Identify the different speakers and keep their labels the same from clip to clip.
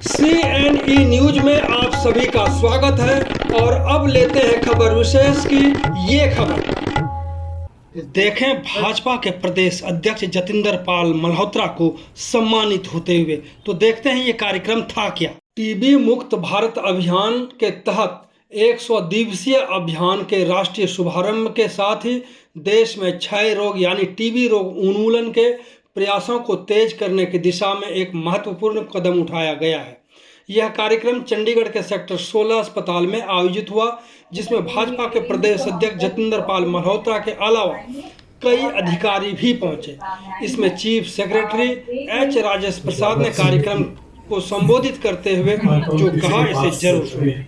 Speaker 1: CNE news में आप सभी का स्वागत है और अब लेते हैं खबर विशेष की ये खबर। देखें भाजपा के प्रदेश अध्यक्ष जतिंदर पाल मल्होत्रा को सम्मानित होते हुए। तो देखते हैं ये कार्यक्रम था क्या। टीबी मुक्त भारत अभियान के तहत 100 दिवसीय अभियान के राष्ट्रीय शुभारंभ के साथ ही देश में क्षय रोग यानी टीबी रोग उन्मूलन के प्रयासों को तेज करने की दिशा में एक महत्वपूर्ण कदम उठाया गया है। यह कार्यक्रम चंडीगढ़ के सेक्टर 16 अस्पताल में आयोजित हुआ, जिसमें भाजपा के प्रदेश अध्यक्ष जतिंदर पाल मल्होत्रा के अलावा कई अधिकारी भी पहुंचे। इसमें चीफ सेक्रेटरी एच राजेश प्रसाद ने कार्यक्रम को संबोधित करते हुए जो कहा, इसे जरूर सुनिए।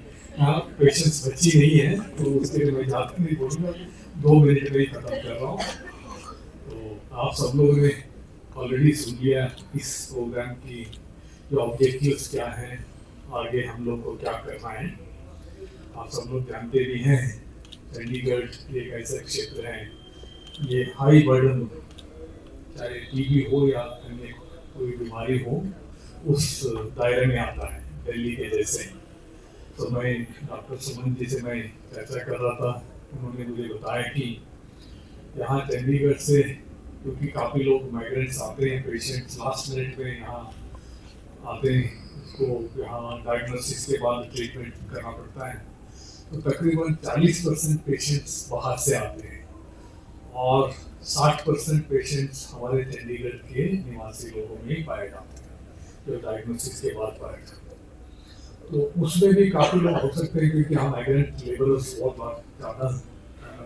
Speaker 2: पेशेंस बची नहीं है तो उसके लिए मैं ज़्यादा नहीं बोलूँगा, 2 मिनट में ही खत्म कर रहा हूँ। तो आप सब लोगों ने ऑलरेडी सुन लिया इस प्रोग्राम की जो ऑब्जेक्टिव्स क्या हैं, आगे हम लोग को क्या करना है। आप सब लोग जानते भी हैं चंडीगढ़ एक ऐसा क्षेत्र है, ये हाई बर्डन, चाहे टीबी हो या अन्य कोई बीमारी हो, उस दायरे में आता है दिल्ली के जैसे। तो मैं डॉक्टर सुमन जी से मैं चर्चा कर रहा था, उन्होंने मुझे बताया कि यहाँ चंडीगढ़ से क्योंकि काफ़ी लोग माइग्रेंट्स आते हैं, पेशेंट्स लास्ट मिनट में यहाँ आते हैं, उसको यहाँ डायग्नोसिस के बाद ट्रीटमेंट करना पड़ता है। तो तकरीबन 40% पेशेंट्स बाहर से आते हैं और 60% पेशेंट्स हमारे चंडीगढ़ के निवासी लोगों में ही पाए जाते हैं, जो डायग्नोसिस के बाद पाए जाते हैं। तो उसमें भी काफ़ी लोग हो सकते हैं क्योंकि हम माइग्रेंट लेबरर्स बहुत ज़्यादा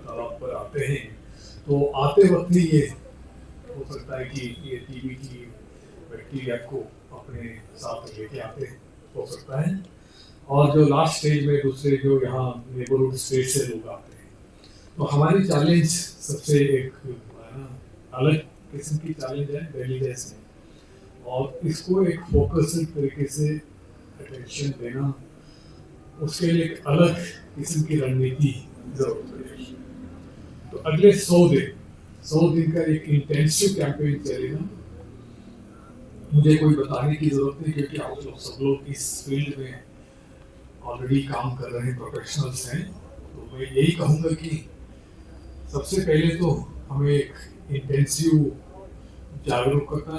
Speaker 2: तालाब पर आते हैं, तो आते वक्त ही ये हो सकता है कि ये टीबी की बैक्टीरिया को अपने साथ लेके आते हो सकता है। और जो लास्ट स्टेज में दूसरे जो यहाँ नेबरहुड स्टेट से लोग आते हैं, तो हमारी चैलेंज सबसे एक अलग किस्म की चैलेंज है दिल्ली जैसे, और इसको एक फोकस्ड तरीके से अटेंशन देना, उसके लिए एक अलग किस्म की रणनीति जरूरत पड़ेगी। तो अगले 100 दिन का एक इंटेंसिव कैंपेन चलेगा। मुझे कोई बताने की जरूरत नहीं क्योंकि आप लोग सब लोग इस फील्ड में ऑलरेडी काम कर रहे हैं, प्रोफेशनल्स हैं। तो मैं यही कहूँगा कि सबसे पहले तो हमें एक इंटेंसिव जागरूकता,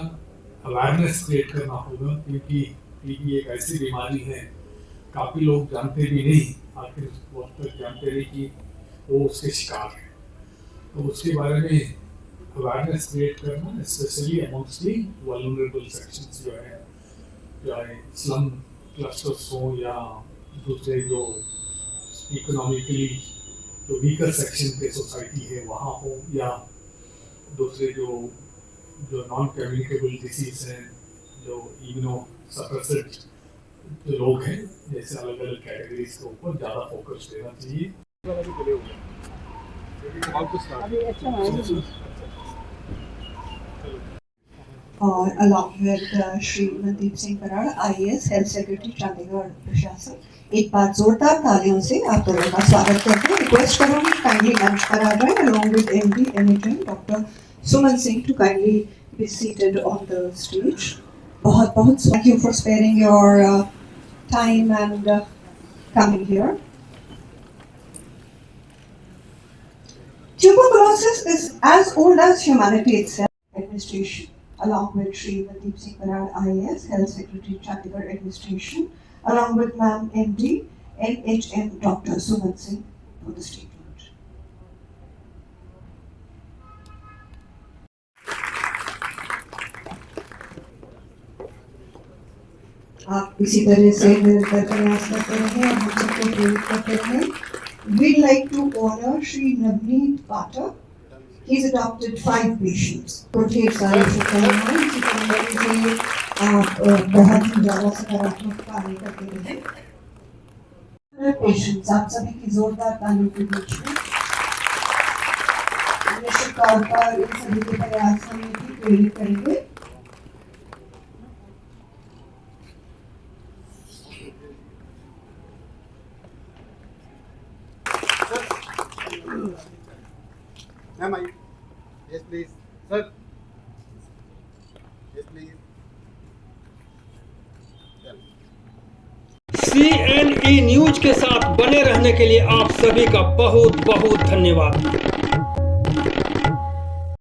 Speaker 2: अवेयरनेस क्रिएट करना होगा, क्योंकि टीबी एक ऐसी बीमारी है काफ़ी लोग जानते भी नहीं, आखिर वक्त तक जानते नहीं कि वो उसके शिकार है। तो उसके बारे में अवेयरनेस क्रिएट करना, स्पेशली अमॉन्ग्स्ट दी वल्नरेबल सेक्शंस जो है, चाहे स्लम क्लस्टर्स हो या दूसरे जो इकोनॉमिकली जो वीकर सेक्शन के सोसाइटी है वहाँ हो, या दूसरे जो नॉन कम्युनिकेबल डिसीज हैं, जो इम्यूनो सप्रेसेंट जो लोग हैं, जैसे अलग अलग कैटेगरीज के ऊपर ज़्यादा फोकस देना चाहिए।
Speaker 3: और along with Shri Mandeep Singh Brar, IAS health secretary Chandigarh प्रशासन, एक बार जोरदार तालियों से आप दोनों का स्वागत करते हैं। रिक्वेस्ट करूंगी काइंडली मंच पर आ जाएं, along with MD MHM doctor Suman Singh to kindly be seated on the stage. बहुत thank you for sparing your time and coming here. Tuberculosis is as old as humanity itself. Administration, along with Shri Mandeep Singh Barad, IAS, Health Secretary, Chandigarh Administration, along with Ma'am MD, NHM Dr. Suman Singh for the statement. आप इसी तरह से निरंतर प्रयास करते रहे और हम सबको प्रेरित करते रहे। We'd like to honor Shri Navneet Pathak. He's adopted 5 patients. तो ढेर सारे शुभकामनाएं, इसी तरह से आप बहुत ही ज़्यादा सकारात्मक कार्य करते रहे। पेशेंट्स, आप सभी की जोरदार तालियों के बीच में निश्चित तौर पर इन सभी के प्रयास हमें भी प्रेरित करेंगे।
Speaker 4: Ma'am, yes please. Sir. Yes please. Yeah.
Speaker 1: CNE news के साथ बने रहने के लिए आप सभी का बहुत बहुत धन्यवाद।